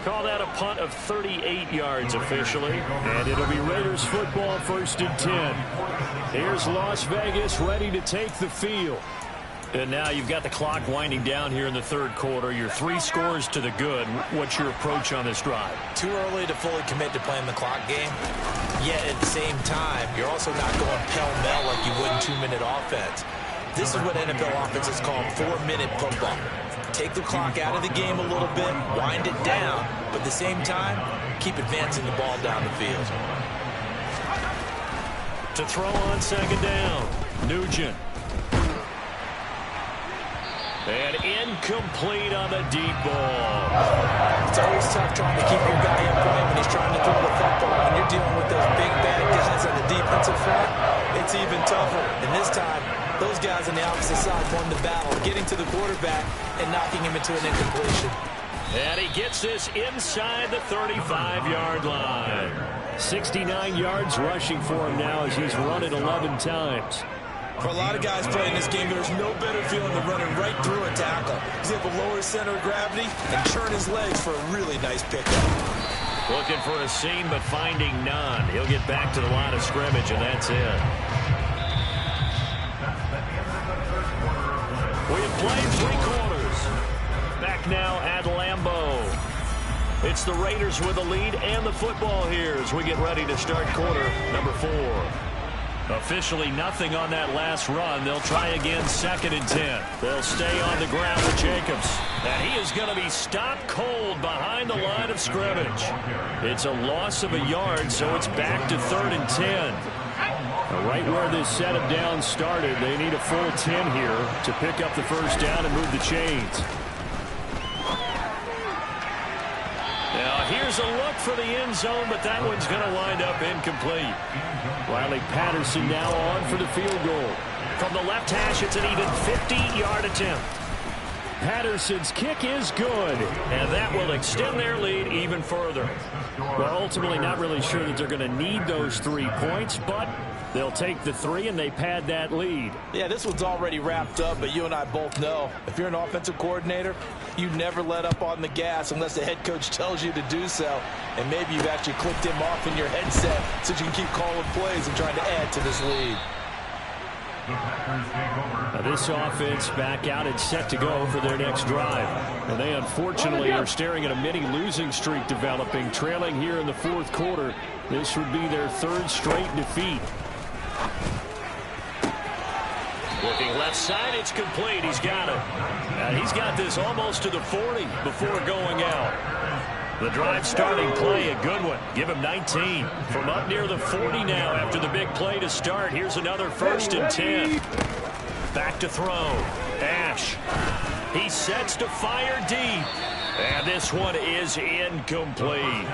Call that a punt of 38 yards officially. And it'll be Raiders football, 1st and 10. Here's Las Vegas ready to take the field. And now you've got the clock winding down here in the 3rd quarter. You're 3 scores to the good. What's your approach on this drive? Too early to fully commit to playing the clock game. Yet at the same time, you're also not going pell-mell like you would in 2-minute offense. This is what NFL offenses call 4-minute football. Take the clock out of the game a little bit, wind it down, but at the same time, keep advancing the ball down the field. To throw on 2nd down, Nugent. And incomplete on the deep ball. It's always tough trying to keep your guy upright when he's trying to throw the football. When you're dealing with those big, bad guys on the defensive front, it's even tougher. And this time, those guys on the opposite side won the battle, getting to the quarterback and knocking him into an incompletion. And he gets this inside the 35-yard line. 69 yards rushing for him now as he's run it 11 times. For a lot of guys playing this game, there's no better feeling than running right through a tackle. He's able to lower his center of gravity and turn his legs for a really nice pickup. Looking for a seam, but finding none. He'll get back to the line of scrimmage, and that's it. We have played 3 quarters. Back now at Lambeau. It's the Raiders with the lead and the football here as we get ready to start quarter number 4. Officially nothing on that last run. They'll try again 2nd and 10. They'll stay on the ground with Jacobs. And he is going to be stopped cold behind the line of scrimmage. It's a loss of a yard, so it's back to 3rd and 10. Right where this set of downs started, they need a full 10 here to pick up the 1st down and move the chains. Now here's a look for the end zone, but that one's going to wind up incomplete. Riley Patterson now on for the field goal. From the left hash, it's an even 50-yard attempt. Patterson's kick is good, and that will extend their lead even further. Well, ultimately not really sure that they're going to need those 3 points, but they'll take the 3 and they pad that lead. Yeah, this one's already wrapped up, but you and I both know if you're an offensive coordinator, you never let up on the gas unless the head coach tells you to do so. And maybe you've actually clicked him off in your headset so you can keep calling plays and trying to add to this lead. Now this offense back out and set to go for their next drive. And they unfortunately are staring at a mini losing streak developing, trailing here in the 4th quarter. This would be their 3rd straight defeat. Looking left side, it's complete. He's got it. And he's got this almost to the 40 before going out. The drive starting play, a good one. Give him 19. From up near the 40 now after the big play to start. Here's another 1st and 10. Back to throw. Ash. He sets to fire deep. And this one is incomplete.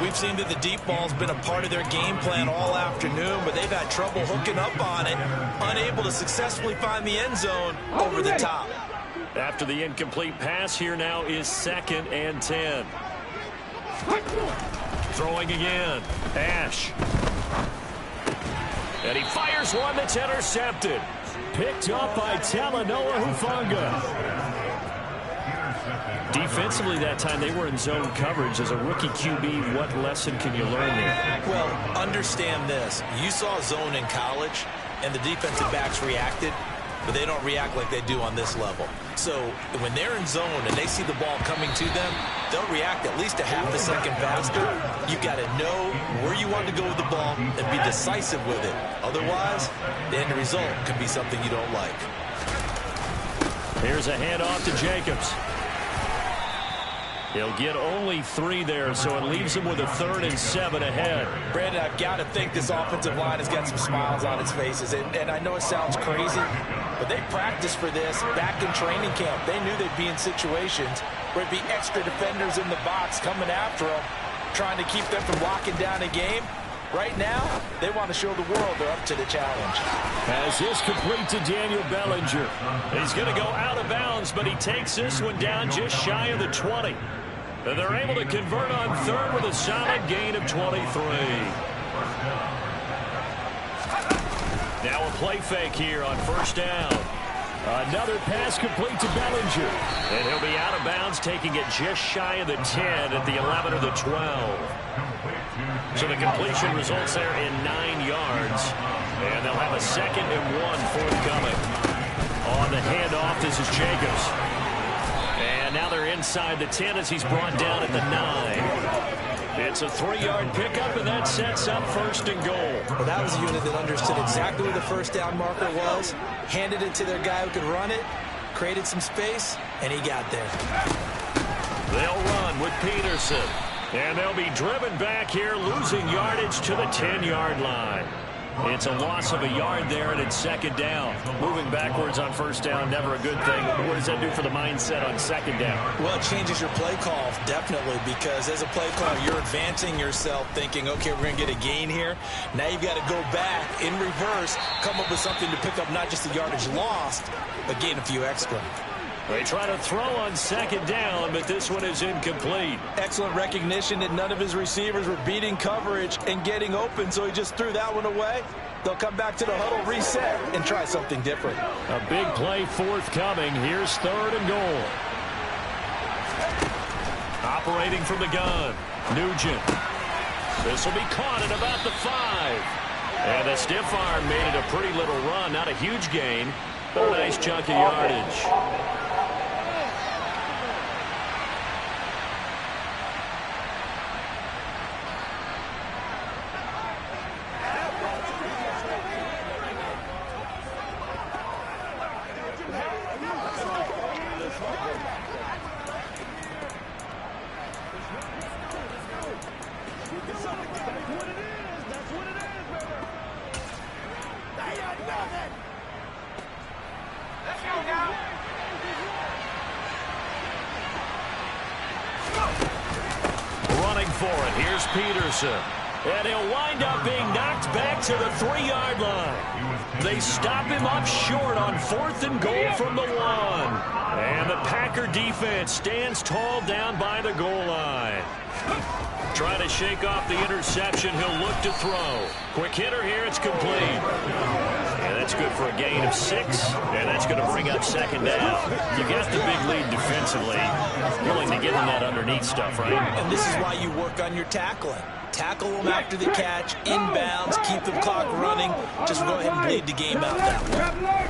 We've seen that the deep ball's been a part of their game plan all afternoon, but they've had trouble hooking up on it, unable to successfully find the end zone over the top. After the incomplete pass, here now is 2nd and 10. Throwing again. Ash. And he fires one that's intercepted. Picked up by Talanoa Hufanga. Defensively that time, they were in zone coverage. As a rookie QB, what lesson can you learn there? Well, understand this. You saw zone in college, and the defensive backs reacted, but they don't react like they do on this level. So when they're in zone and they see the ball coming to them, they'll react at least a half a second faster. You've got to know where you want to go with the ball and be decisive with it. Otherwise, the end result could be something you don't like. Here's a handoff to Jacobs. He'll get only 3 there, so it leaves him with a 3rd and 7 ahead. Brandon, I've got to think this offensive line has got some smiles on its faces. And I know it sounds crazy, but they practiced for this back in training camp. They knew they'd be in situations where it'd be extra defenders in the box coming after them, trying to keep them from locking down a game. Right now, they want to show the world they're up to the challenge. As this complete to Daniel Bellinger. He's going to go out of bounds, but he takes this one down just shy of the 20. And they're able to convert on 3rd with a solid gain of 23. Now a play fake here on 1st down. Another pass complete to Bellinger. And he'll be out of bounds, taking it just shy of the 10 at the 11 or the 12. So the completion results there in 9 yards. And they'll have a 2nd and 1 forthcoming. On the handoff, this is Jacobs. And now they're inside the 10 as he's brought down at the 9. It's a 3-yard pickup, and that sets up 1st and goal. Well, that was a unit that understood exactly where the first down marker was, handed it to their guy who could run it, created some space, and he got there. They'll run with Peterson. And they'll be driven back here, losing yardage to the 10-yard line. It's a loss of a yard there, and it's 2nd down. Moving backwards on 1st down, never a good thing. What does that do for the mindset on 2nd down? Well, it changes your play call, definitely, because as a play caller, you're advancing yourself thinking, okay, we're going to get a gain here. Now you've got to go back in reverse, come up with something to pick up not just the yardage lost, but gain a few extra. They try to throw on 2nd down, but this one is incomplete. Excellent recognition that none of his receivers were beating coverage and getting open, so he just threw that one away. They'll come back to the huddle, reset, and try something different. A big play forthcoming. Here's 3rd and goal. Operating from the gun, Nugent. This will be caught at about the 5. And the stiff arm made it a pretty little run. Not a huge gain, but a nice chunk of yardage. Running for it. Here's Peterson. And he'll wind up being knocked back to the 3-yard line. They stop him up short on 4th and goal from the 1. And the Packer defense stands tall down by the goal line. Trying to shake off the interception. He'll look to throw. Quick hitter here. It's complete. And that's good for a gain of 6. And that's going to bring up 2nd down. You got the big lead defensively. Willing to give them that underneath stuff, right? And this is why you work on your tackling. Tackle them after the catch, inbounds, keep the clock running. Just go ahead and bleed the game out that way.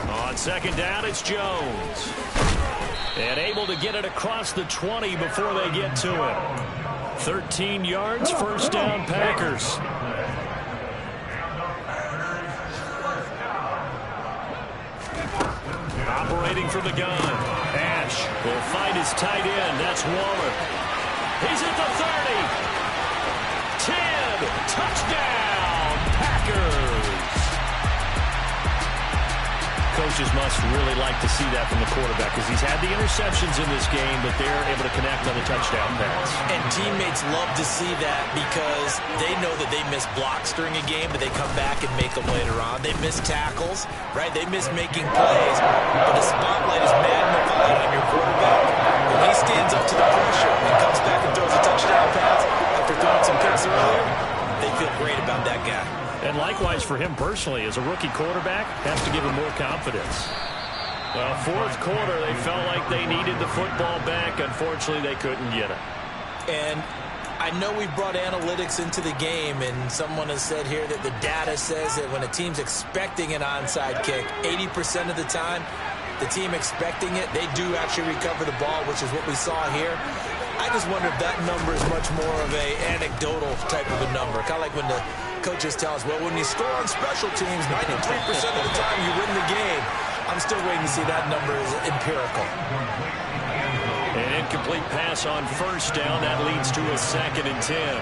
On 2nd down, it's Jones. And able to get it across the 20 before they get to it. 13 yards, 1st down, Packers. Operating from the gun. Ash will find his tight end. That's Waller. He's at the 30. 10. Touchdown, Packers. Coaches must really like to see that from the quarterback because he's had the interceptions in this game, but they're able to connect on the touchdown pass. And teammates love to see that because they know that they miss blocks during a game, but they come back and make them later on. They miss tackles, right? They miss making plays, but the spotlight is magnified on your quarterback. When he stands up to the pressure and comes back and throws a touchdown pass after throwing some picks earlier, they feel great about that guy. And likewise for him personally, as a rookie quarterback, has to give him more confidence. Well, 4th quarter, they felt like they needed the football back. Unfortunately, they couldn't get it. And I know we brought analytics into the game, and someone has said here that the data says that when a team's expecting an onside kick, 80% of the time, the team expecting it, they do actually recover the ball, which is what we saw here. I just wonder if that number is much more of a anecdotal type of a number. Kind of like when the coaches tell us, well, when you score on special teams, 93% of the time you win the game. I'm still waiting to see that number is empirical. An incomplete pass on 1st down. That leads to a 2nd and 10.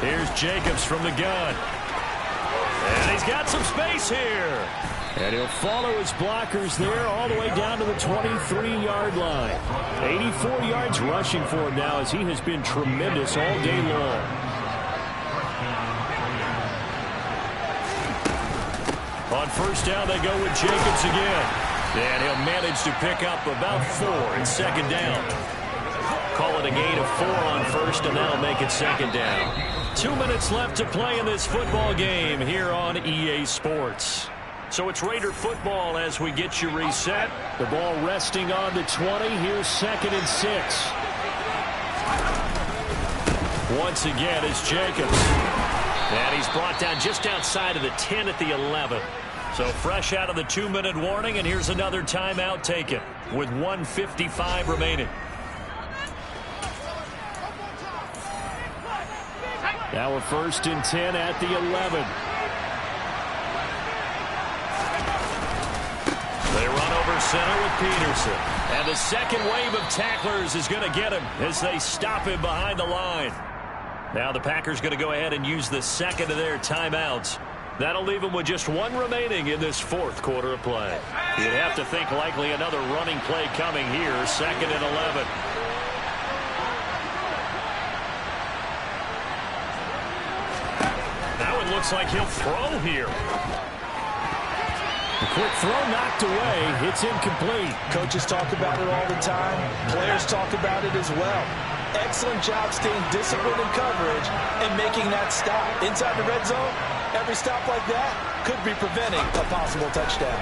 Here's Jacobs from the gun. And he's got some space here. And he'll follow his blockers there all the way down to the 23-yard line. 84 yards rushing for him now as he has been tremendous all day long. On 1st down, they go with Jacobs again. And he'll manage to pick up about 4 in 2nd down. Call it a gain of 4 on 1st, and that'll make it 2nd down. 2 minutes left to play in this football game here on EA Sports. So it's Raider football as we get you reset. The ball resting on the 20. Here's 2nd and 6. Once again, it's Jacobs. And he's brought down just outside of the 10 at the 11. So fresh out of the 2-minute warning, and here's another timeout taken with 1:55 remaining. Now a 1st and 10 at the 11. They run over center with Peterson. And the second wave of tacklers is going to get him as they stop him behind the line. Now the Packers going to go ahead and use the second of their timeouts. That'll leave them with just 1 remaining in this 4th quarter of play. You'd have to think likely another running play coming here. 2nd and 11. Now it looks like he'll throw here. A quick throw knocked away. It's incomplete. Coaches talk about it all the time. Players talk about it as well. Excellent job staying disciplined in coverage and making that stop. Inside the red zone, every stop like that could be preventing a possible touchdown.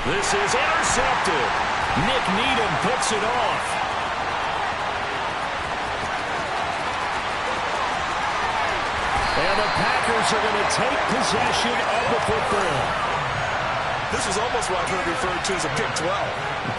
This is intercepted. Nick Needham puts it off. And the Packers are going to take possession of the football. This was almost what I've heard referred to as a pick 12.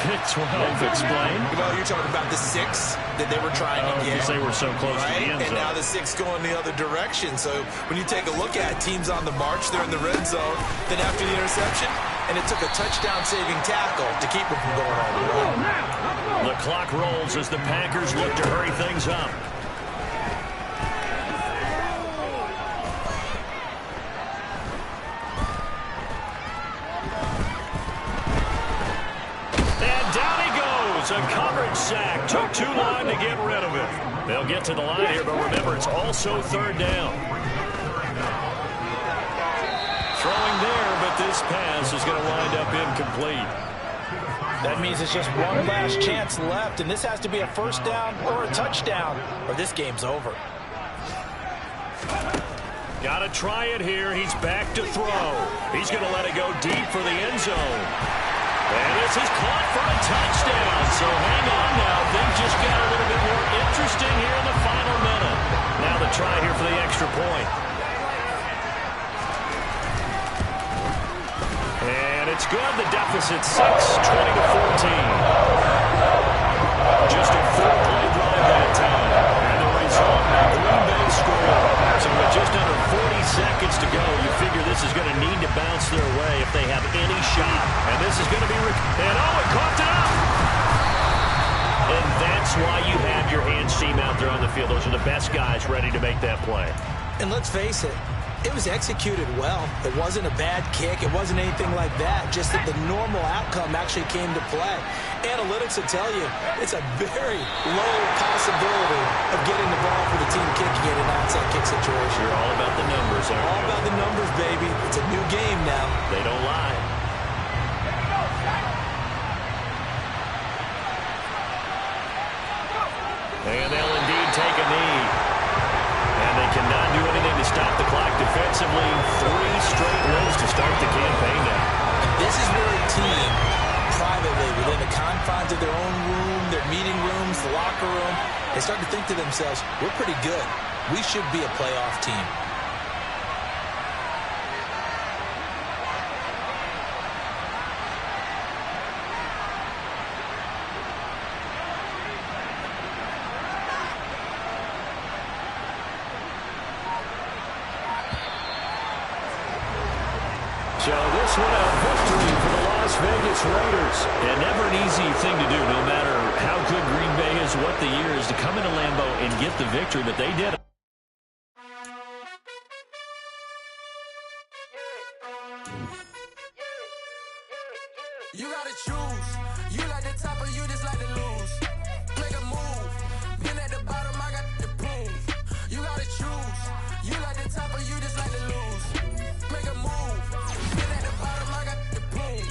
Pick 12, explain. Well, you're talking about the 6 that they were trying to get. Because they were so close to the end zone. And now the 6 going the other direction. So when you take a look at teams on the march, they're in the red zone. Then after the interception, and it took a touchdown-saving tackle to keep them from going all the way. The clock rolls as the Packers look to hurry things up. A coverage sack. Took too long to get rid of it. They'll get to the line here, but remember, it's also 3rd down. Throwing there, but this pass is going to wind up incomplete. That means it's just one last chance left, and this has to be a 1st down or a touchdown, or this game's over. Got to try it here. He's back to throw. He's going to let it go deep for the end zone. And this is caught for a touchdown. So hang on now. Things just got a little bit more interesting here in the final minute. Now the try here for the extra point. And it's good. The deficit 6, 20-14. Just a 4-play drive that time. And the result, Green Bay scored. So with just under 40 seconds to go, you figure this is going to need to bounce their way if they have any shot. And this is going to be... And oh, it coughed it up! And that's why you have your hands team out there on the field. Those are the best guys ready to make that play. And let's face it, it was executed well. It wasn't a bad kick. It wasn't anything like that. Just that the normal outcome actually came to play. Analytics will tell you it's a very low possibility of getting the ball for the team kicking it in an onside kick situation. You're all about the numbers, aren't you? All about the numbers, baby. It's a new game now. They don't lie. And they'll indeed take a knee. And they cannot do anything to stop the clock defensively. 3 straight wins to start the campaign now. And this is where a team, privately, within the confines of their own room, their meeting rooms, the locker room, they start to think to themselves, we're pretty good. We should be a playoff team. So this one a victory for the Las Vegas Raiders. And never an easy thing to do, no matter how good Green Bay is, what the year is, to come into Lambeau and get the victory, but they did. You gotta choose. You like the top or you just like to lose. Make a move. Been at the bottom, I got the proof. You gotta choose. You like the top or you just like to lose. Make a move. Been at the bottom, I got the proof.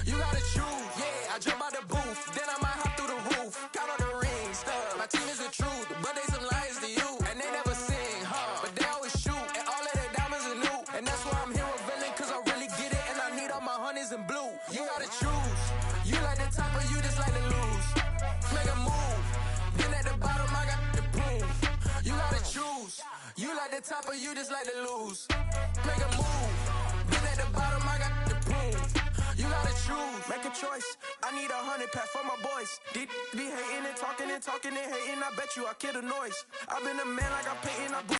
You gotta choose. Yeah, I jump out the booth. Then I might hop through the roof. Count on the rings. My team is the truth, but they some liars to you. And they never sing, huh? But they always shoot. And all of their diamonds are new. And that's like the top or you just like to lose. Make a move. Been at the bottom, I got the prove. You gotta choose. Make a choice. I need 100 pack for my boys. Be hating and talking and hating. I bet you I kill the noise. I've been a man like I'm painting.